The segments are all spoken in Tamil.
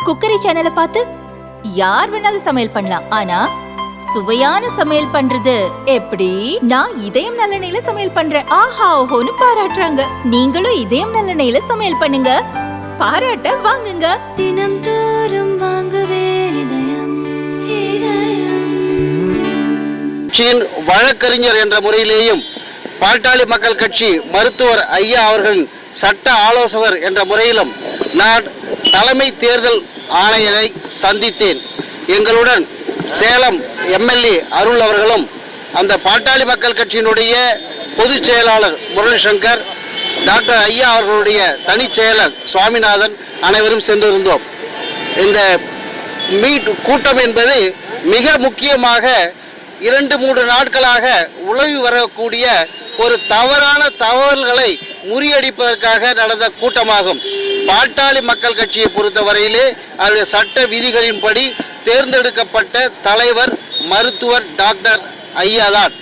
குக்கரி சேனலை பார்த்து யார் வேணாலும் சமையல் பண்ணலாம். ஆனா சுவையான சமையல் பண்றது எப்படி? நான் இதயம் நல்லெண்ணெயில சமையல் பண்றேன். ஆஹா ஓஹோன்னு பாராட்டுறாங்க. நீங்களும் இதயம் நல்லெண்ணெயில சமையல் பண்ணுங்க, பாராட்ட வாங்குங்க. தினம் தோறும் வாங்குவே வழக்கறிஞர் என்ற முறையிலேயும் பாட்டாளி மக்கள் கட்சி மருத்துவர் ஐயா அவர்களின் சட்ட ஆலோசகர் என்ற முறையிலும் நான் தலைமை தேர்தல் ஆணையரை சந்தித்தேன். எங்களுடன் சேலம் எம்எல்ஏ அருள் அவர்களும் அந்த பாட்டாளி மக்கள் கட்சியினுடைய பொதுச் செயலாளர் முரளி சங்கர், டாக்டர் ஐயா அவர்களுடைய தனிச் செயலர் சுவாமிநாதன் அனைவரும் சென்றிருந்தோம். இந்த கூட்டம் என்பது மிக முக்கியமாக 2-3 நாட்களாக உலவி வரக்கூடிய ஒரு தவறான தகவல்களை முறியடிப்பதற்காக நடந்த கூட்டமாகும். பாட்டாளி மக்கள் கட்சியை பொறுத்தவரையிலே அவருடைய சட்ட விதிகளின்படி தேர்ந்தெடுக்கப்பட்ட தலைவர் மருத்துவர் டாக்டர் ஐயா தான்.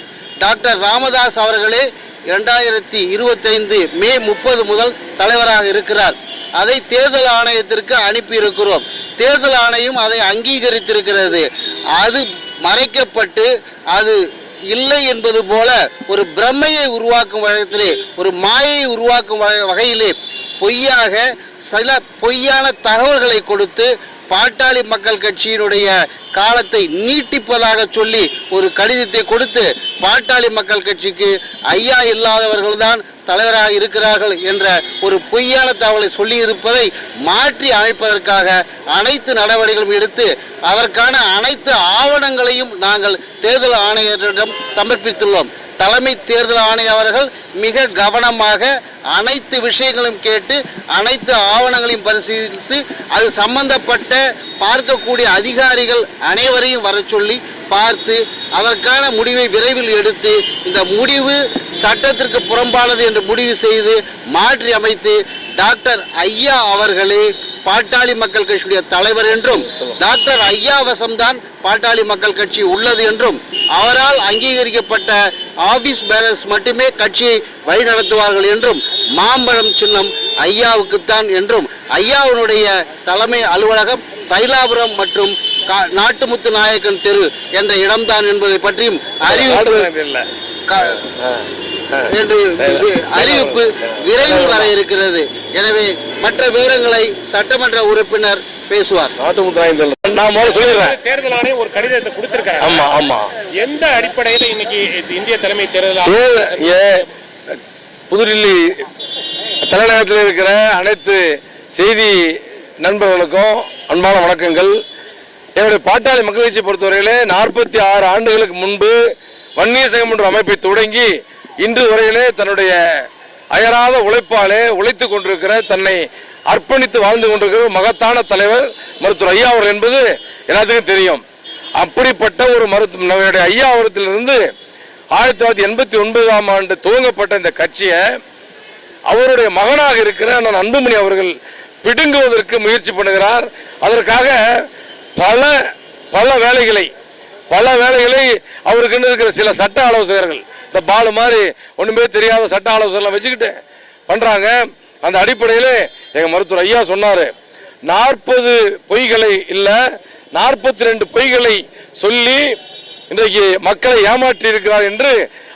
டாக்டர் ராமதாஸ் அவர்களே 2025 மே 30 முதல் தலைவராக இருக்கிறார். அதை தேர்தல் ஆணையத்திற்கு அனுப்பி இருக்கிறோம். தேர்தல் ஆணையம் அதை அங்கீகரித்திருக்கிறது. அது மறைக்கப்பட்டு அது இல்லை என்பது போல ஒரு பிரமையை உருவாக்கும் வகையிலே, ஒரு மாயை உருவாக்கும் வகையிலே பொய்யாக சில பொய்யான தகவல்களை கொடுத்து பாட்டாளி மக்கள் கட்சியினுடைய காலத்தை நீட்டிப்பதாக சொல்லி ஒரு கடிதத்தை கொடுத்து பாட்டாளி மக்கள் கட்சிக்கு ஐயா இல்லாதவர்கள்தான் தலைவராக இருக்கிறார்கள் என்ற ஒரு பொய்யான தகவலை சொல்லி இருப்பதை மாற்றி அமைப்பதற்காக அனைத்து நடவடிக்கைகளும் எடுத்து அதற்கான அனைத்து ஆவணங்களையும் நாங்கள் தேர்தல் ஆணையரிடம் சமர்ப்பித்துள்ளோம். தலைமை தேர்தல் ஆணையர் அவர்கள் மிக கவனமாக அனைத்து விஷயங்களும் கேட்டு அனைத்து ஆவணங்களையும் பரிசீலித்து அது சம்பந்தப்பட்ட பார்க்கக்கூடிய அதிகாரிகள் அனைவரையும் வர சொல்லி பார்த்து அதற்கான முடிவை விரைவில் எடுத்து இந்த முடிவு சட்டத்திற்கு புறம்பானது என்று முடிவு செய்து மாற்றி அமைத்து டாக்டர் ஐயா அவர்களே பாட்டாளி மக்கள் கட்சியுடைய தலைவர் என்றும் டாக்டர் ஐயா வசம்தான் பாட்டாளி மக்கள் கட்சி உள்ளது என்றும் அவரால் அங்கீகரிக்கப்பட்ட ஆபீஸ் பேரர்ஸ் மட்டுமே கட்சியை வழிநடத்துவார்கள் என்றும் மாம்பழம் சின்னம் ஐயாவுக்குத்தான் என்றும் ஐயாவுடைய தலைமை அலுவலகம் தைலாபுரம் மற்றும் நாட்டுமுத்து நாயக்கன் தெரு என்ற இடம்தான் என்பதை பற்றியும் அறிவிப்பு விரைவில் வர இருக்கிறது. எனவே மற்ற விவரங்களை சட்டமன்ற உறுப்பினர் பேசுவார். தேர்தல் ஆணையம் ஒரு கடிதத்தை கொடுத்திருக்காங்க. ஆமா ஆமா. எந்த அடிப்படையில் இன்னைக்கு இந்திய தலைமை தேர்தல் புதுடில்லி தலைநகரத்தில் இருக்கிற அனைத்து செய்தி நண்பர்களுக்கும் அன்பான வணக்கங்கள். என்னுடைய பாட்டாளி மக்கள் கட்சியை பொறுத்தவரையிலே 46 ஆண்டுகளுக்கு முன்பு வன்னிய சங்கம் என்ற அமைப்பை தொடங்கி இன்று வரையிலே தன்னுடைய அயராத உழைப்பாலே உழைத்து கொண்டிருக்கிற, தன்னை அர்ப்பணித்து வாழ்ந்து கொண்டிருக்கிற மகத்தான தலைவர் மருத்துவர் ஐயா அவர்கள் என்பது எல்லாத்துக்கும் தெரியும். அப்படிப்பட்ட ஒரு நம்முடைய ஐயா அவரத்திலிருந்து 1989ஆம் ஆண்டு துவங்கப்பட்ட இந்த கட்சியை அவருடைய மகனாக இருக்கிற நான் அன்புமணி அவர்கள் பிடுங்குவதற்கு முயற்சி பண்ணுகிறார். அதற்காக பல வேலைகளை அவருக்கு இருக்கிற சில சட்ட ஆலோசகர்கள், இந்த பாலு மாதிரி ஒண்ணுமே தெரியாத சட்ட ஆலோசகர்லாம் வச்சுக்கிட்டு பண்றாங்க. அந்த அடிப்படையில் எங்க மருத்துவர் ஐயா சொன்னாரு, 40 பொய்களை இல்ல 42 பொய்களை சொல்லி இன்றைக்கு மக்களை ஏமாற்றி இருக்கிறார் என்று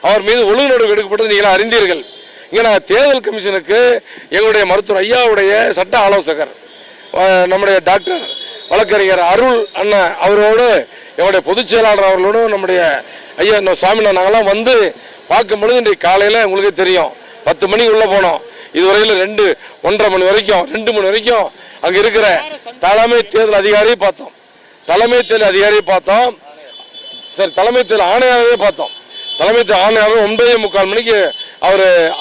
அவர் மீது ஒழுங்கு நடவடிக்கை எடுக்கப்பட்டது நீங்கள் அறிந்தீர்கள். இங்கே நான் தேர்தல் கமிஷனுக்கு எங்களுடைய மருத்துவர் ஐயாவுடைய சட்ட ஆலோசகர் நம்முடைய டாக்டர் வழக்கறிஞர் அருள் அண்ணா அவரோடு என்னுடைய பொதுச் செயலாளர் அவர்களோடு நம்முடைய ஐயா சுவாமிநாதன் நாங்களாம் வந்து பார்க்கும் பொழுது இன்றைக்கு காலையில் உங்களுக்கே தெரியும் 10 மணிக்கு உள்ளே போனோம். இதுவரையில் 1:30 மணி வரைக்கும் 2 மணி வரைக்கும் அங்கே இருக்கிற தலைமை தேர்தல் அதிகாரியை பார்த்தோம். சரி, தலைமை தேர்தல் ஆணையாளரே பார்த்தோம். தலைமை தேர்தல் ஆணையாளர் 9:45 மணிக்கு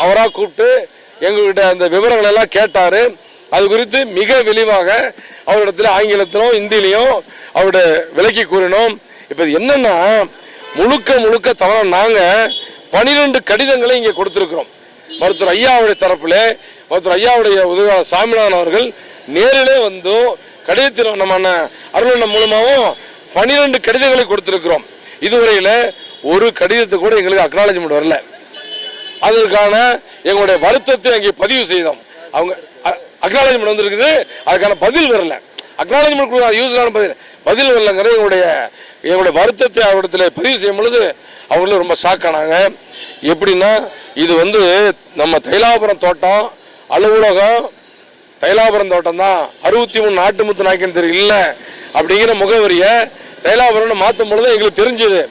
அவராக கூப்பிட்டு எங்கள்கிட்ட அந்த விவரங்கள் எல்லாம் கேட்டார். அது குறித்து மிக விரிவாக அவரிடத்தில் ஆங்கிலத்திலும் இந்தியிலையும் அவருடைய விளக்கி கூறினோம். இப்போ என்னன்னா முழுக்க தவிர நாங்கள் 12 கடிதங்களை இங்கே கொடுத்துருக்கிறோம். மருத்துவர் ஐயாவுடைய தரப்பில் மருத்துவர் ஐயாவுடைய உதவியாளர் சாமிநாதன் அவர்கள் நேரிலே வந்தும் கடிதத்தில் நம்ம அருளண்ணன் மூலமாகவும் 12 கடிதங்களை கொடுத்துருக்கிறோம். இதுவரையில் ஒரு கடிதத்தை கூட எங்களுக்கு அக்னாலஜ்மெண்ட் வரல. அதற்கான எங்களுடைய வருத்தத்தை அங்கே பதிவு செய்தோம். அவங்க அக்னாலஜ்மெண்ட் வந்திருக்குது, அதுக்கான பதில் வரல. அக்னாலஜ்மெண்ட் கொடுக்க யூஸ்ஃபுல்லான பதில் வரலங்கிற எங்களுடைய வருத்தத்தை அவரிடத்துல பதிவு செய்யும் பொழுது அவங்களும் ரொம்ப ஷாக் ஆனாங்க. எப்படின்னா இது வந்து நம்ம தைலாபுரம் தோட்டம் அலுவலகம் தைலாபுரம் தோட்டம் தான் 63 நாட்டுமுத்து நாயக்கன் தெரு இல்லை அப்படிங்கிற முகவரியை தைலாபுரம்னு மாற்றும் பொழுது எங்களுக்கு தெரிஞ்சது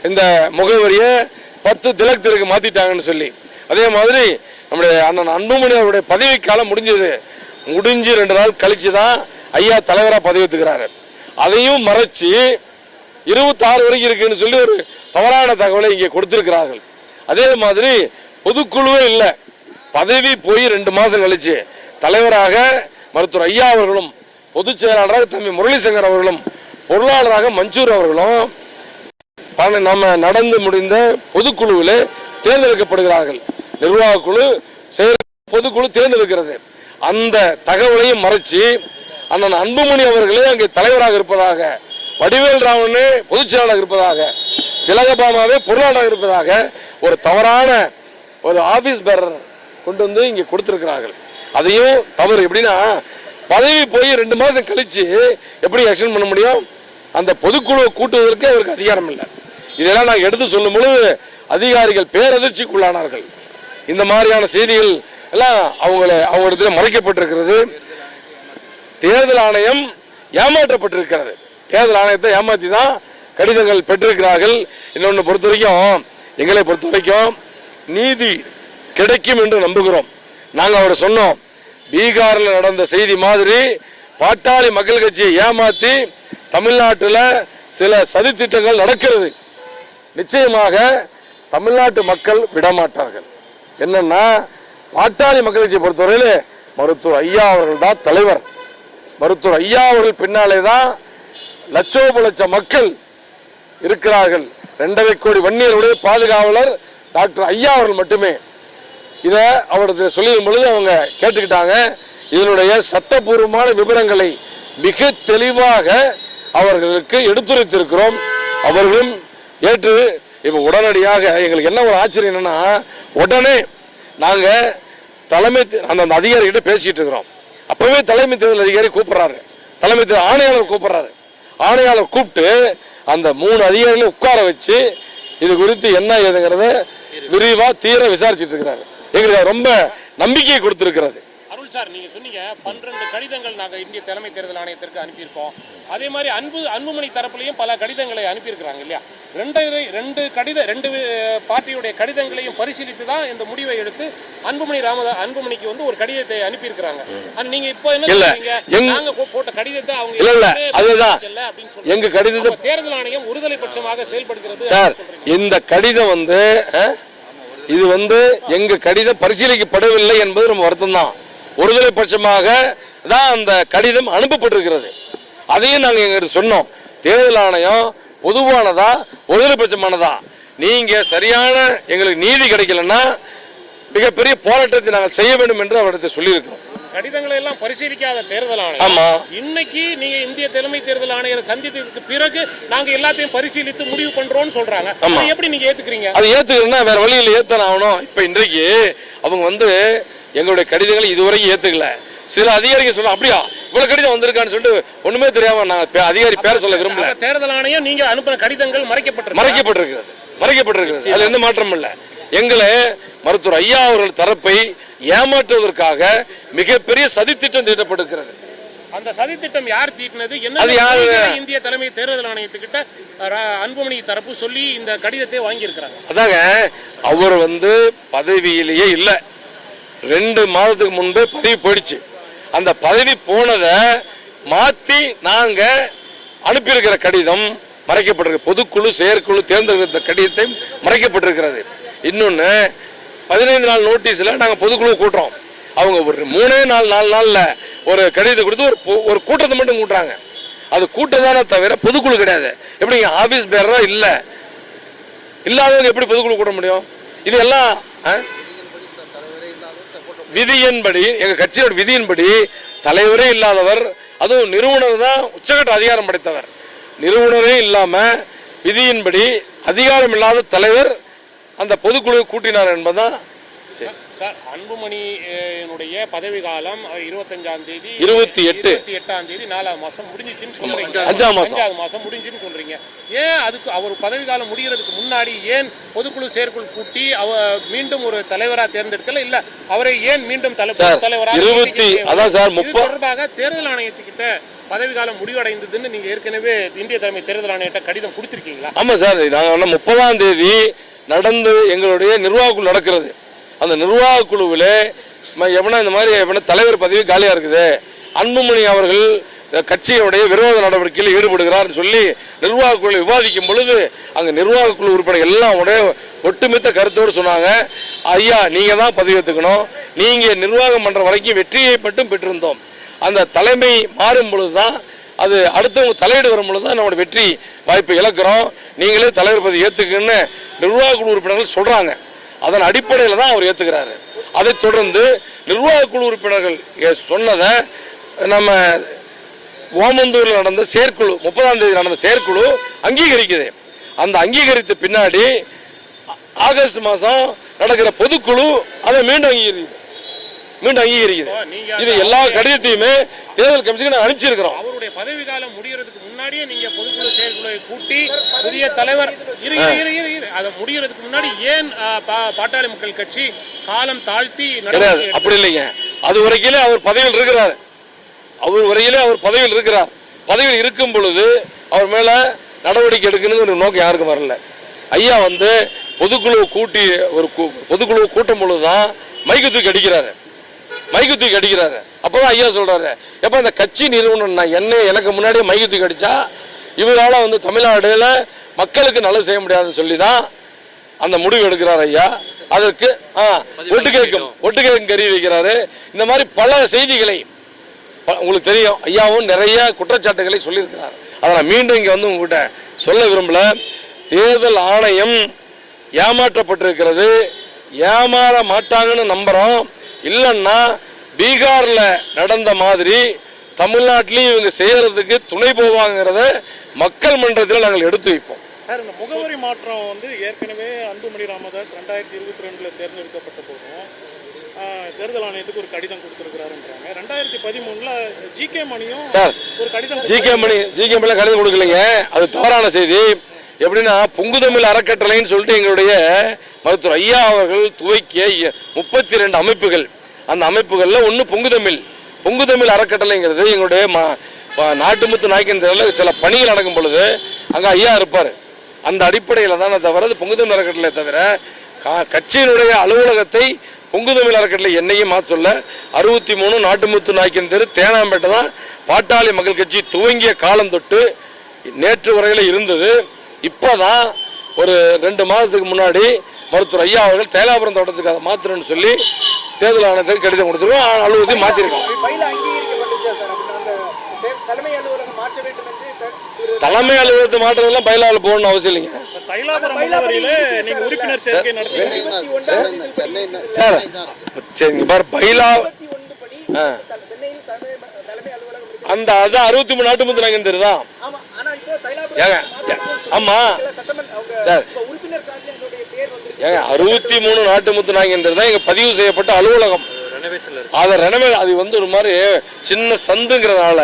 இந்த முகவரியை 10 திலக் தெருக்கு மாற்றிட்டாங்கன்னு சொல்லி. அதே மாதிரி நம்முடைய அண்ணன் அன்புமணி அவருடைய பதவி காலம் முடிஞ்சு 2 நாள் கழிச்சு தான் ஐயா தலைவராக பதவி ஏற்றுக்கிறாரு. அதையும் மறைச்சு 26 வரைக்கும் இருக்குன்னு சொல்லி ஒரு தவறான தகவலை இங்கே கொடுத்திருக்கிறார்கள். அதே மாதிரி பொதுக்குழுவே இல்லை, பதவி போய் 2 மாதம் கழிச்சு தலைவராக மருத்துவர் ஐயா அவர்களும் பொதுச் செயலாளராக தம்பி முரளிசங்கர் அவர்களும் பொருளாளராக மஞ்சூர் அவர்களும் நம்ம நடந்து முடிந்த பொதுக்குழுவில் தேர்ந்தெடுக்கப்படுகிறார்கள். நிர்வாக குழு பொதுக்குழு தேர்ந்தெடுக்கிறது. அந்த தகவலையும் மறைச்சு அண்ணன் அன்புமணி அவர்களே அங்கே தலைவராக இருப்பதாக, வடிவேல் ராவணே பொதுச் செயலாளராக இருப்பதாக, திலகபாமாவே பொருளாளராக இருப்பதாக ஒரு தவறான ஒரு ஆபீஸ் பேரர் கொண்டு வந்து இங்கே கொடுத்திருக்கிறார்கள். அதையும் தவறு. எப்படின்னா பதவி போய் 2 மாதம் கழிச்சு எப்படி ஆக்ஷன் பண்ண முடியும்? அந்த பொதுக்குழுவை கூட்டுவதற்கு அவருக்கு அதிகாரம் இல்லை. இதெல்லாம் நான் எடுத்து சொல்லும் பொழுது அதிகாரிகள் பேரதிர்ச்சிக்குள்ளானார்கள். இந்த மாதிரியான செய்திகள் எல்லாம் அவங்களிடத்தில் மறைக்கப்பட்டிருக்கிறது. தேர்தல் ஆணையம் ஏமாற்றப்பட்டிருக்கிறது. தேர்தல் ஆணையத்தை ஏமாற்றி தான் கடிதங்கள் பெற்றிருக்கிறார்கள். இன்னொன்று பொறுத்த வரைக்கும், எங்களை பொறுத்த வரைக்கும் நீதி கிடைக்கும் என்று நம்புகிறோம். நாங்கள் அவரை சொன்னோம், பீகாரில் நடந்த செய்தி மாதிரி பாட்டாளி மக்கள் கட்சியை ஏமாற்றி தமிழ்நாட்டில் சில சதித்திட்டங்கள் நடக்கிறது. நிச்சயமாக தமிழ்நாட்டு மக்கள் விடமாட்டார்கள். என்னன்னா, பாட்டாளி மக்கள் கட்சியை பொறுத்தவரையில் மருத்துவர் ஐயா அவர்கள் தான் தலைவர். மருத்துவர் ஐயா அவர்கள் பின்னாலே தான் லட்சோப லட்சம் மக்கள் இருக்கிறார்கள். 2.5 கோடி வன்னியருடைய பாதுகாவலர் டாக்டர் ஐயா அவர்கள் மட்டுமே. இதை அவருக்கு சொல்லிடும் பொழுது அவங்க கேட்டுக்கிட்டாங்க. இதனுடைய சட்டபூர்வமான விவரங்களை மிக தெளிவாக அவர்களுக்கு எடுத்துரைத்திருக்கிறோம். அவர்களும் ஏற்று இப்போ உடனடியாக எங்களுக்கு என்ன ஒரு ஆச்சரியம் என்னன்னா, உடனே நாங்கள் தலைமை அந்த அதிகாரிகிட்ட பேசிட்டு இருக்கிறோம். அப்பவே தலைமை தேர்தல் அதிகாரி கூப்பிடுறாரு, தலைமை தேர்தல் ஆணையாளர் கூப்பிடுறாரு. ஆணையாளர் கூப்பிட்டு அந்த 3 அதிகாரிகளை உட்கார வச்சு இது குறித்து என்ன ஏதுங்கிறத விரிவா தீர விசாரிச்சுட்டு இருக்கிறாரு. எங்களுக்கு ரொம்ப நம்பிக்கை கொடுத்திருக்கிறது. அருள் சார், நீங்க சொன்னீங்க 12 கடிதங்கள் நாங்க இந்திய தலைமை தேர்தல் ஆணையத்திற்கு அனுப்பியிருக்கோம். அதே மாதிரி அன்புமணி தரப்புலையும் பல கடிதங்களை அனுப்பியிருக்கிறாங்க இல்லையா? 2 பார்ட்டியுடைய கடிதங்களையும் பரிசீலித்து தான் இந்த முடிவை எடுத்து அன்புமணிக்கு வந்து ஒரு கடிதத்தை அனுப்பியிருக்கிறாங்க. நீங்க இப்போ என்ன சொல்றீங்க? நாங்க போட்ட கடிதத்தை அவங்க இல்ல அதுதான் எங்க கடிதத்தை தேர்தல் ஆணையம் ஒருதலை பட்சமாக செயல்படுகிறது சார். இந்த கடிதம் வந்து இது வந்து எங்க கடிதம் பரிசீலிக்கப்படவில்லை என்பது நம்ம வருத்தம் தான். ஒருதலை பட்சமாக தான் அந்த கடிதம் அனுப்பப்பட்டிருக்கிறது. அதையும் நாங்கள் எங்க சொன்னோம். தேர்தல் ஆணையம் பொதுவானதா ஒருதலை பட்சமானதா, நீங்க சரியான எங்களுக்கு நீதி கிடைக்கலன்னா மிகப்பெரிய போராட்டத்தை நாங்கள் செய்ய வேண்டும் என்று அவரிடத்தை சொல்லியிருக்கிறோம். கடிதங்களை எல்லாம் பரிசீலிக்காத தேர்தல் ஆணையம் இன்னைக்கு நீங்க இந்திய தலைமை தேர்தல் ஆணையரை சந்தித்ததுக்கு பிறகு நாங்க எல்லாத்தையும் பரிசீலித்து முடிவு பண்றோம்னு சொல்றாங்க. எப்படி நீங்க ஏத்துக்கிறீங்க? அது ஏத்துக்கிறேன்னா வேற வழியில் ஏத்தன ஆகணும். இப்ப இன்றைக்கு அவங்க வந்து எங்களுடைய கடிதங்களை இதுவரைக்கும் ஏத்துக்கல. சில அதிகாரிகள் சொல்ல அப்படியா இவ்வளவு கடிதம் வந்திருக்கான்னு சொல்லிட்டு ஒண்ணுமே தெரியாம நாங்க அதிகாரி பேர் சொல்ல விரும்பல. தேர்தல் ஆணையம் நீங்க அனுப்பின கடிதங்கள் மறைக்கப்பட்டிருக்கிறது. அதுல எந்த மாற்றமும் இல்ல. எங்களை மருத்துவர் ஐயா அவர்கள் தரப்பை ஏமாற்றுவதற்காக மிகப்பெரிய சதித்திட்டம் தீட்டப்பட்டிருக்கிறது. அந்த சதித்திட்டம் யார் தீட்டினது? என்ன இந்திய தலைமை தேர்தல் ஆணையத்துக்கிட்ட அன்புமணி தரப்பு சொல்லி இந்த கடிதத்தை வாங்கி இருக்கிறாங்க. அதாங்க, அவர் வந்து பதவியிலேயே இல்லை. 2 மாதத்துக்கு முன்பே பதவி போயிடுச்சு. அந்த பதவி போனதை மாற்றி நாங்க அனுப்பியிருக்கிற கடிதம் மறைக்கப்பட்டிருக்கு. பொதுக்குழு செயற்குழு தேர்ந்தெடுத்த கடிதத்தை மறைக்கப்பட்டிருக்கிறது. இன்னொன்று 15 நாள் நோட்டீஸில் நாங்கள் பொதுக்குழு கூட்டுறோம். அவங்க ஒரு 4 நாளில் ஒரு கடிதத்தை கொடுத்து ஒரு கூட்டத்தை மட்டும் கூட்டுறாங்க. அது கூட்டத்தானே தவிர பொதுக்குழு கிடையாது. எப்படி ஆஃபீஸ் பேரராக இல்லை இல்லாதவங்க எப்படி பொதுக்குழு கூட்ட முடியும்? இது எல்லாம் விதியின்படி, எங்கள் கட்சியோட விதியின்படி தலைவரே இல்லாதவர், அதுவும் நிறுவனர் தான் உச்சகட்ட அதிகாரம் படைத்தவர். நிறுவனரே இல்லாமல் விதியின்படி அதிகாரம் இல்லாத தலைவர் அந்த பொதுக்குழு கூட்டினார் என்பதுதான் சார், அன்புமணியினுடைய பதவி காலம் 25ஆம் தேதி 28ஆம் தேதி 4ஆம் மாசம் முடிஞ்சிச்சுன்னு சொல்றீங்க. 5ஆம் மாசம் முடிஞ்சுன்னு சொல்றீங்க. ஏன் அதுக்கு அவர் பதவி காலம் முடிகிறதுக்கு முன்னாடி ஏன் பொதுக்குழு செயற்குழு கூட்டி மீண்டும் ஒரு தலைவரா தேர்ந்தெடுக்கல, இல்ல அவரை ஏன் மீண்டும் தலைவராக அதான் சார் தொடர்பாக தேர்தல் ஆணையத்துக்கிட்ட பதவி காலம் முடிவடைந்ததுன்னு நீங்க ஏற்கனவே இந்திய தலைமை தேர்தல் ஆணையத்தை கடிதம் கொடுத்திருக்கீங்களா? ஆமா சார், நாங்க 30ஆம் தேதி நடந்து எங்களுடைய நிர்வாக குழு நடக்கிறது. அந்த நிர்வாக குழுவில் எவனா இந்த மாதிரி தலைவர் பதவி காலியா இருக்குது, அன்புமணி அவர்கள் கட்சியுடைய விரோத நடவடிக்கையில் ஈடுபடுகிறார்னு சொல்லி நிர்வாக குழு விவாதிக்கும் பொழுது அங்க நிர்வாக குழு உறுப்பினர் எல்லாம் ஒட்டுமித்த கருத்தோடு சொன்னாங்க, ஐயா நீங்க தான் பதவி ஏற்றுக்கணும், நீங்க நிர்வாகம் பண்ற வரைக்கும் வெற்றியை மட்டும் பெற்றிருந்தோம், அந்த தலைமை மாறும் பொழுதுதான் அது அடுத்தவங்க தலையிட வரும் பொழுதுதான் நம்மளோட வெற்றி வாய்ப்பை இழக்கிறோம், நீங்களே தலைவர் பதவி ஏற்றுக்குன்னு நிர்வாக குழு உறுப்பினர்கள் சொல்றாங்க. அதன் அடிப்படையில் தான் அவர் ஏற்றுக்கிறாரு. அதைத் தொடர்ந்து நிர்வாக குழு உறுப்பினர்கள் சொன்னதை நம்ம ஓமந்தூரில் நடந்த செயற்குழு 30ஆம் தேதி நடந்த செயற்குழு அங்கீகரிக்குது. அந்த அங்கீகரித்த பின்னாடி ஆகஸ்ட் மாதம் நடக்கிற பொதுக்குழு அதை மீண்டும் அங்கீகரிக்குது. இது எல்லா கடிதத்தையுமே தேர்தல் கமிஷனுக்கு அனுப்பிச்சிருக்கிறோம். அவருடைய பதவி காலம் முடியறதுக்கு முன்னாடியே நீங்க பொதுக்குழு செயற்குழுவை கூட்டி புதிய தலைவர் அதை முடியறதுக்கு முன்னாடி ஏன் பாட்டாளி மக்கள் கட்சி காலம் தாழ்த்தி கிடையாது? அப்படி இல்லைங்க, அது வரைக்கும் அவர் பதவியில் இருக்கிறார். பதவியில் இருக்கும் பொழுது அவர் மேல நடவடிக்கை எடுக்கணும்னு ஒரு நோக்கம் யாருக்கும் வரல. ஐயா பொதுக்குழு கூட்டி ஒரு பொதுக்குழு கூட்டும் பொழுதுதான் மைக்கு தூக்கி அடிக்கிறாரு. அப்பதான் ஐயா சொல்றாரு, எப்ப இந்த கட்சி நிறுவனம் எனக்கு முன்னாடியே மைக்கு தூக்கி அடிச்சா இவரால தமிழ்நாடுல மக்களுக்கு நல்லது செய்ய முடியாதுன்னு சொல்லிதான் அந்த முடிவு எடுக்கிறார் ஐயா. அதற்கு ஒட்டு கேட்கும் கருவி வைக்கிறாரு. இந்த மாதிரி பல செய்திகளை உங்களுக்கு தெரியும், ஐயாவும் நிறைய குற்றச்சாட்டுகளை சொல்லியிருக்கிறார். அதை நான் மீண்டும் இங்க உங்ககிட்ட சொல்ல விரும்பல. தேர்தல் ஆணையம் ஏமாற்றப்பட்டிருக்கிறது, ஏமாற மாட்டாங்கன்னு நம்புறோம். இல்லைன்னா பீகார்ல நடந்த மாதிரி தமிழ்நாட்டிலையும் இவங்க செய்யறதுக்கு துணை போவாங்கிறத மக்கள் மன்றத்தில் நாங்கள் எடுத்து வைப்போம். சார், இந்த முகவரி மாற்றம் ஏற்கனவே அன்புமணி ராமதாஸ் 2022 தேர்ந்தெடுக்கப்பட்ட போதும் தேர்தல் ஆணையத்துக்கு ஒரு கடிதம் கொடுத்திருக்கிறாருன்றாங்க. 2013 ஜி.கே. மணியும் ஒரு கடிதம் ஜி.கே. மணி கடிதம் கொடுக்கலைங்க, அது தவறான செய்தி. எப்படின்னா பொங்குதமிழ் அறக்கட்டளைன்னு சொல்லிட்டு எங்களுடைய மருத்துவர் ஐயா அவர்கள் துவக்கிய 32 அமைப்புகள், அந்த அமைப்புகளில் ஒன்று பொங்குதமிழ் அறக்கட்டளைங்கிறது எங்களுடைய நாட்டுமுத்து நாயக்கன் தேர்தலில் சில பணிகள் நடக்கும் பொழுது அங்கே ஐயா இருப்பார். அந்த அடிப்படையில் தானே தவிர அது பொங்குதமிழ் அறக்கட்டளை தவிர கட்சியினுடைய அலுவலகத்தை பொங்குதமிழ் அறக்கட்டளை என்னையும் மாற்ற சொல்ல 63 நாட்டுமுத்து நாயக்கன் தெரு தேனாம்பேட்டை தான் பாட்டாளி மக்கள் கட்சி துவங்கிய காலம் தொட்டு நேற்று வரையில் இருந்தது. இப்போதான் ஒரு 2 மாதத்துக்கு முன்னாடி மருத்துவர் ஐயா அவர்கள் தைலாபுரம் தோட்டத்துக்கு அதை மாத்திரன்னு சொல்லி தேர்தல் ஆணையத்துக்கு கடிதம் கொடுத்துருவோம், அலுவலகத்தையும் மாற்றிருக்கோம். தலைமை அலுவலகத்தை மாற்றுறதுலாம் பயிலாவில் போகணும்னு அவசியம் இல்லைங்க சார். சரிங்க பாரு, பயிலா அந்த அதான் 63 நாட்டுமுத்து நாயக்கன் தெரு தான். ஆமா சார், ஏங்க 63 நாட்டுமுத்து நாயக்கன் தெரு தான் எங்க பதிவு செய்யப்பட்ட அலுவலகம். அது ஒரு மாதிரி சின்ன சந்துங்கிறதுனால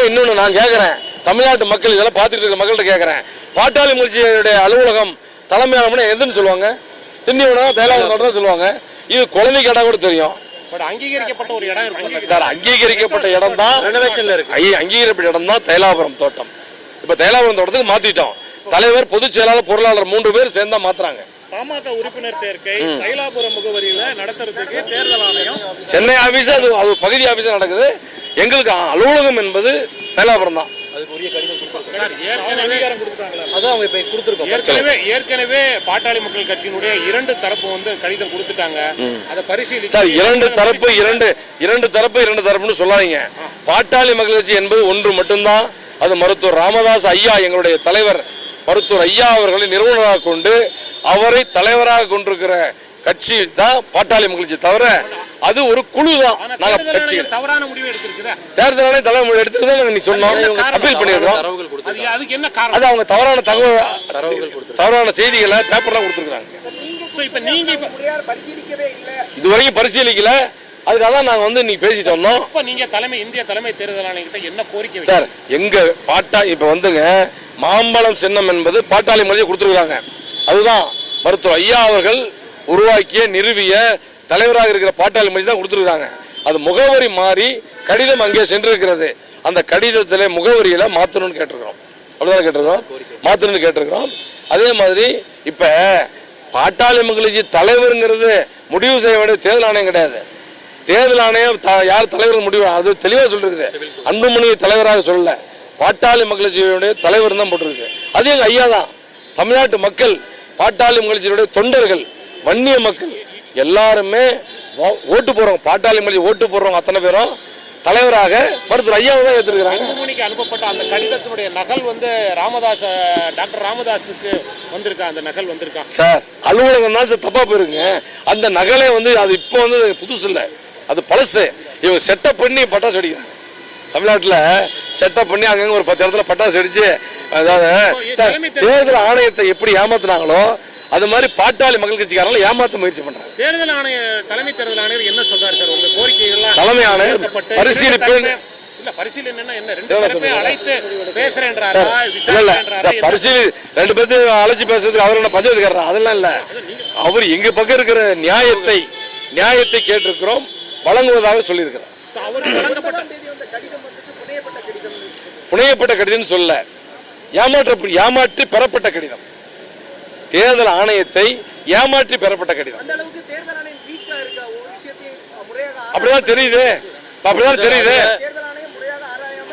இன்னொன்னு நான் கேட்கறேன், தமிழ்நாட்டு மக்கள் இதெல்லாம் பார்த்துட்டு இருக்க மக்கள்கிட்ட கேட்கறேன், பாட்டாளி முயற்சியுடைய அலுவலகம் தலைமை எதுன்னு சொல்லுவாங்க? திண்டிவனம் தைலாபுரம் சொல்லுவாங்க. இது குழந்தை கேட்டா கூட தெரியும். அங்கீகரிக்கப்பட்ட ஒரு இடம் சார், அங்கீகரிக்கப்பட்ட இடம் தான் அங்கீகரிக்கப்பட்ட இடம் தான் தைலாபுரம் தோட்டம். இப்ப தைலாபுரம் தோட்டத்துக்கு மாத்திட்டோம். தலைவர், பொதுச் செயலாளர், பொருளாளர் 3 பேர் சேர்ந்தா மாத்துறாங்க. பாமக உறுப்பினர் சேர்க்கை தைலாபுரம் முகவரியில நடத்துறதுக்கு தேர்தல் ஆணையம் சென்னை ஆபீஸ் அது பகுதி ஆபீஸா நடக்குது. எங்களுக்கு அலுவலகம் என்பது தைலாபுரம் தான். ஏற்கனவே பாட்டாளி மக்கள் கட்சியினுடைய 2 தரப்பு கடிதம் கொடுத்துட்டாங்க. அதை பரிசீலிச்சு சார், இரண்டு தரப்புன்னு சொல்லாதீங்க. பாட்டாளி மக்கள் கட்சி என்பது ஒன்று மட்டும்தான். அது மருத்துவர் ராமதாஸ் ஐயா, எங்களுடைய தலைவர் மருத்துவர் ஐயா அவர்களை நிறுவனராக கொண்டு அவரை தலைவராக கொண்டிருக்கிற கட்சி தான் பாட்டாளி மக்கள் கட்சி. தவிர அது ஒரு குழு தான். நாங்க கட்சி தவறான முடிவு எடுத்திருக்குதா? தேர்தல் ஆணையம் தலைமுறை எடுத்துட்டு தான் நீ சொன்னோம், அப்பீல் பண்ணிருக்கோம். அதுக்கு என்ன காரணம்? அது அவங்க தவறான தகவல், தவறான செய்திகளை பேப்பர்லாம் கொடுத்துருக்காங்க. இப்ப நீங்க பரிசீலிக்கவே இல்லை இதுவரைக்கும் பரிசீலிக்கல. அதுக்காக தான் நாங்கள் வந்து இன்னைக்கு பேசிட்டு வந்தோம். இப்போ நீங்க இந்திய தலைமை தேர்தல் ஆணையர்கிட்ட என்ன கோரிக்கை சார் எங்க இப்போ வந்துங்க மாம்பழம் சின்னம் என்பது பாட்டாளி மொழியை கொடுத்துருக்காங்க. அதுதான் மருத்துவர் ஐயா அவர்கள் உருவாக்கிய நிறுவிய தலைவராக இருக்கிற பாட்டாளி மொழி தான் கொடுத்துருக்காங்க. அது முகவரி மாறி கடிதம் அங்கே சென்றிருக்கிறது. அந்த கடிதத்தில் முகவரியில மாற்றணும்னு கேட்டிருக்கிறோம். அப்படிதான் கேட்டிருக்கிறோம், மாற்றணும்னு கேட்டிருக்கிறோம். அதே மாதிரி இப்ப பாட்டாளி மக்கள் தலைவருங்கிறது முடிவு செய்ய வேண்டிய தேர்தல் ஆணையம் கிடையாது. தேர்தல் ஆணையம் யார் தலைவர் முடிவு அது தெளிவாக சொல்லிருக்குது. அன்புமணி தலைவராக சொல்லல, பாட்டாளி மக்கள் தலைவர் தான் போட்டிருக்கு. அது எங்க ஐயா தான். தமிழ்நாட்டு மக்கள் பாட்டாளி மக்கள் தொண்டர்கள் வன்னிய மக்கள் எல்லாருமே ஓட்டு போடுறோம். பாட்டாளி மக்கள் ஓட்டு போடுறவங்க அத்தனை பேரும் தலைவராக மருத்துவர் ஐயாவை தான் ஏற்றிருக்கிறாங்க. அன்புமணிக்கு அனுப்பப்பட்ட அந்த கடிதத்தினுடைய நகல் வந்து டாக்டர் ராமதாஸுக்கு வந்திருக்கா? அந்த நகல் வந்திருக்கா சார்? அலுவலகம் தான் சார் தப்பா போயிருங்க. அந்த நகலே வந்து அது இப்போ வந்து புதுசு இல்லை, அது பழசு. இவங்க செட்டப் பண்ணி பட்டாசு வெடிக்கிறாங்க. தமிழ்நாட்டில் செட்டப் பண்ணி அங்கங்க ஒரு 10 இடத்துல பட்டாசு வெடிச்சு, அதாவது தேர்தல் ஆணையத்தை எப்படி ஏமாத்தினாங்களோ அது மாதிரி பாட்டாளி மக்கள் கட்சிக்காரங்களும் ஏமாத்த முயற்சி பண்றாங்க. தலைமை தேர்தல் ஆணையர் என்ன சொல்றாரு சார்? உங்க கோரிக்கைகள்லாம் தலைமை ஆணையர் பரிசீலிப்பேன் ரெண்டு பேர்த்து அழைச்சி பேசுறதுக்கு அவர் என்ன பஞ்சம் எடுக்கிறாரா? அதெல்லாம் இல்ல. அவர் எங்க பக்கம் இருக்கிற நியாயத்தை கேட்டிருக்கிறோம், வழங்குவதாக சொல்லியிருக்கிறார். புனையப்பட்ட கடிதம் சொல்ல, ஏமாற்றி பெறப்பட்ட கடிதம். தேர்தல் ஆணையத்தை ஏமாற்றி பெறப்பட்ட கடிதம். அப்படிதான் தெரியுது, அப்படிதான் தெரியுது,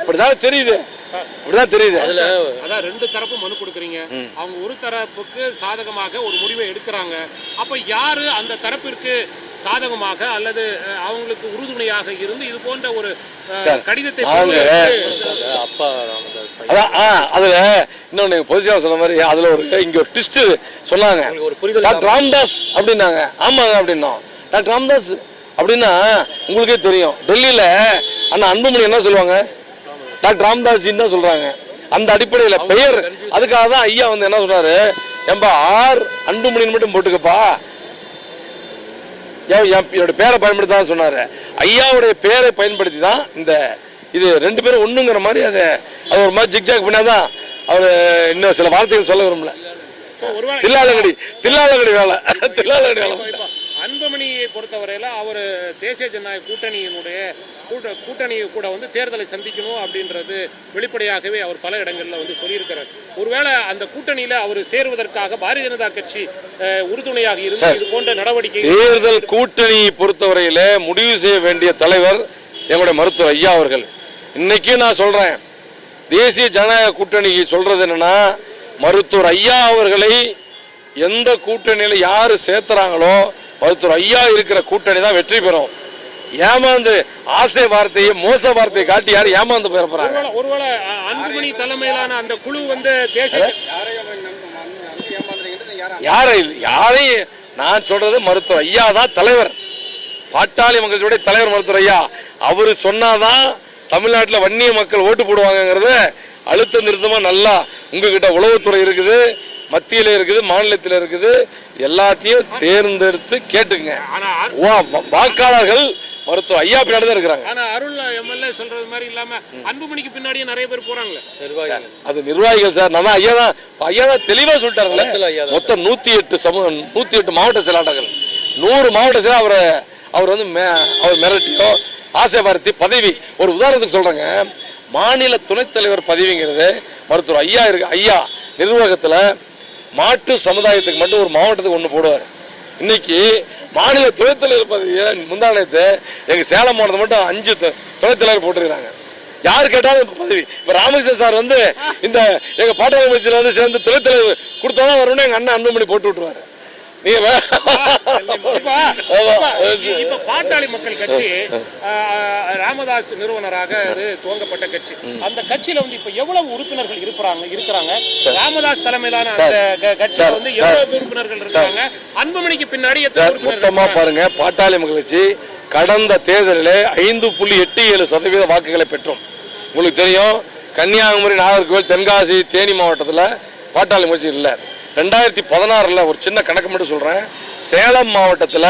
அப்படிதான் தெரியுது, அப்படிதான் தெரியுது. அதான் ரெண்டு தரப்பு மனு கொடுக்குறீங்க. அவங்க ஒரு தரப்புக்கு சாதகமாக ஒரு முடிவை எடுக்கிறாங்க. அப்ப யாரு அந்த தரப்பிற்கு சாதகமாக அல்லது அவங்களுக்கு உறுதுணையாக இருந்து இது போன்ற ஒரு கடிதத்தை அதுல இன்னொன்னு பொதுச்சா சொன்ன மாதிரி அதுல இங்க ஒரு ட்விஸ்ட் சொன்னாங்க. டாக்டர் ராமதாஸ் அப்படின்னாங்க. ஆமாங்க அப்படின்னோம். டாக்டர் ராமதாஸ் அப்படின்னா உங்களுக்கே தெரியும், டெல்லியில அண்ணா அன்புமணி என்ன சொல்லுவாங்க? டாக்டர் ராமதாஸ் தான் சொல்றாங்க. அந்த அடிப்படையில் பெயர், அதுக்காக தான் ஐயா வந்து என்ன சொன்னாரு, ஏம்பா ஆர் அன்புமணின்னு மட்டும் போட்டுக்கப்பா, என்னோட பேரை பயன்படுத்தி தான் சொன்னாரு. ஐயாவுடைய பேரை பயன்படுத்தி தான் இந்த இது ரெண்டு பேரும் ஒண்ணுங்கிற மாதிரி அது ஒரு மாதிரி ஜிக்ஜாக் பண்ணாதான் அவர் இன்னும் சில வார்த்தைகள் சொல்ல விரும்பல. தில்லாலங்கடி வேலை, தில்லாலங்கடி வேலை. அன்புமணியை பொறுத்தவரையில அவர் தேசிய ஜனநாயக கூட்டணி கூட வந்து தேர்தலை சந்திக்கணும் அப்படின்றது வெளிப்படையாகவே அவர் பல இடங்கள்ல வந்து சொல்லியிருக்கிறார். ஒருவேளை அந்த கூட்டணியில அவர் சேருவதற்காக பாரதிய ஜனதா கட்சி உறுதுணையாக இருந்து இது போன்ற நடவடிக்கை, தேர்தல் கூட்டணியை பொறுத்தவரையில முடிவு செய்ய வேண்டிய தலைவர் எங்களுடைய மருத்துவர் ஐயா அவர்கள். இன்னைக்கு நான் சொல்றேன், தேசிய ஜனநாயக கூட்டணி சொல்றது என்னன்னா, மருத்துவர் ஐயா அவர்களை எந்த கூட்டணியில யாரு சேர்த்துறாங்களோ மருத்துவர் ஐயா இருக்கிற கூட்டணி தான் வெற்றி பெறும். ஏமாந்து ஆசை வார்த்தையை மோச வார்த்தையை காட்டி யாரு ஏமாந்து போறாங்க. ஒருவேளை அன்புமணி தலைமையிலான அந்த குழு வந்து யாரையும் நான் சொல்றது மருத்துவர் ஐயா தான் தலைவர். பாட்டாளி மக்களுடைய தலைவர் மருத்துவர் ஐயா. அவரு சொன்னாதான் தமிழ்நாட்டில் வன்னிய மக்கள் ஓட்டு போடுவாங்கிறத அழுத்த நிறுத்தமா நல்லா உங்ககிட்ட உளவுத்துறை இருக்குது, மத்தியில இருக்குது, மாநிலத்தில் இருக்குது, எல்லாத்தையும் தேர்ந்தெடுத்து கேட்டுங்க. வாக்காளர்கள் மருத்துவ ஐயா பின்னாடி தான் இருக்கிறாங்க. ஆனா அருள் எம்எல்ஏ சொல்றது மாதிரி இல்லாம அன்புமணிக்கு பின்னாடியே நிறைய பேர் போறாங்க. அது நிர்வாகிகள் சார். நான் ஐயா தான் தெளிவா சொல்லிட்டாங்களே. மொத்தம் 108 மாவட்ட செயலாளர்கள், 100 மாவட்ட செயலர் அவர் வந்து அவர் மிரட்டியோ ஆசை வார்த்தை பதவி. ஒரு உதாரணத்துக்கு சொல்றேங்க, மாநில துணைத் தலைவர் பதவிங்கிறது மருத்துவர் ஐயா இருக்கு. ஐயா நிர்வாகத்துல மாட்டு சமுதாயத்துக்கு மட்டும் ஒரு மாவட்டத்துக்கு ஒன்று போடுவார். இன்னைக்கு மாநில துணைத் தலைவர் பதவியை முந்தானத்தை எங்க சேலம் மாவட்டத்தை மட்டும் 5 துணைத் தலைவர் போட்டிருக்கிறாங்க. யாரு கேட்டாலும் பதவி. இப்ப ராமகிருஷ்ணன் சார் வந்து இந்த எங்க பாட்டாளி கட்சியில வந்து சேர்ந்து துணைத் தலைவர் கொடுத்தாதான் வரணும்னு எங்க அண்ணன் அன்புமணி போட்டு விட்டுருவாரு. பாட்டாளி மக்கள் கட்சி ராமதாஸ் நிறுவனராக துவங்கப்பட்ட கட்சி. அந்த கட்சியில வந்து இப்ப எவ்வளவு உறுப்பினர்கள் இருக்கிறாங்க? ராமதாஸ் தலைமையிலான அந்த கட்சியில வந்து எவ்வளவு உறுப்பினர்கள் இருக்காங்க? அன்புமணிக்கு பின்னாடி மொத்தமா பாருங்க. பாட்டாளி மக்கள் கட்சி கடந்த தேர்தலில் 5.87% வாக்குகளை பெற்றோம். உங்களுக்கு தெரியும், கன்னியாகுமரி, நாகர்கோவில், தென்காசி, தேனி மாவட்டத்தில் பாட்டாளி கட்சி இல்லை. 2016 ஒரு சின்ன கணக்கு மட்டும் சொல்றேன். சேலம் மாவட்டத்தில்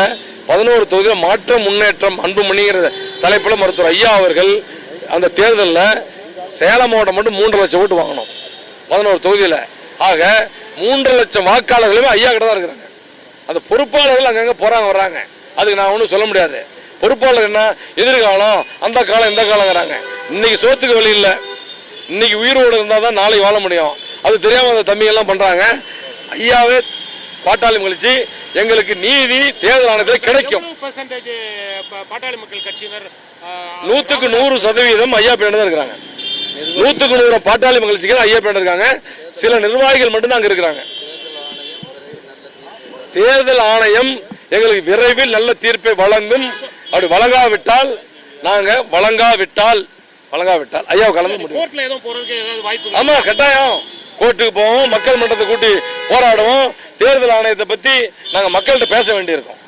11 தொகுதியில் மாற்றம் முன்னேற்றம் அன்புமணிங்கிற தலைப்பில் மருத்துவர் ஐயா அவர்கள் அந்த தேர்தலில் சேலம் மாவட்டம் மட்டும் 3 லட்சம் ஓட்டு வாங்கணும் 11 தொகுதியில். ஆக 3 லட்சம் வாக்காளர்களுமே ஐயா கிட்ட தான் இருக்கிறாங்க. அந்த பொறுப்பாளர்கள் அங்கங்கே போகிறாங்க வர்றாங்க. அதுக்கு நான் ஒன்றும் சொல்ல முடியாது. பொறுப்பாளர் என்ன எதிர்காலம் அந்த காலம் இந்த காலங்கிறாங்க. இன்னைக்கு சோத்துக்கு வழி இல்லை. இன்னைக்கு உயிரோடு இருந்தால் தான் நாளைக்கு வாழ முடியும். அது தெரியாமல் அந்த தம்பிகள்லாம் பண்ணுறாங்க. ஐயாவே பாட்டாளி கழிச்சு எங்களுக்கு நீதி தேர்தல் ஆணையத்தில் கிடைக்கும். பாட்டாளி மக்கள் கட்சியினர் 100க்கு 100% ஐயா பேண்டு தான் இருக்கிறாங்க. 100க்கு 100 பாட்டாளி மகிழ்ச்சிகள் ஐயா பேண்டு இருக்காங்க. சில நிர்வாகிகள் மட்டும்தான் அங்கே இருக்கிறாங்க. தேர்தல் ஆணையம் எங்களுக்கு விரைவில் நல்ல தீர்ப்பை வழங்கும். அப்படி வழங்காவிட்டால் ஐயா கலந்து முடியும். ஆமா, கட்டாயம் கோர்ட்டுக்கு போவோம், மக்கள் மன்றத்தை கூட்டி போராடுவோம். தேர்தல் ஆணையத்தை பத்தி நாங்க மக்கள்கிட்ட பேச வேண்டியிருக்கோம்.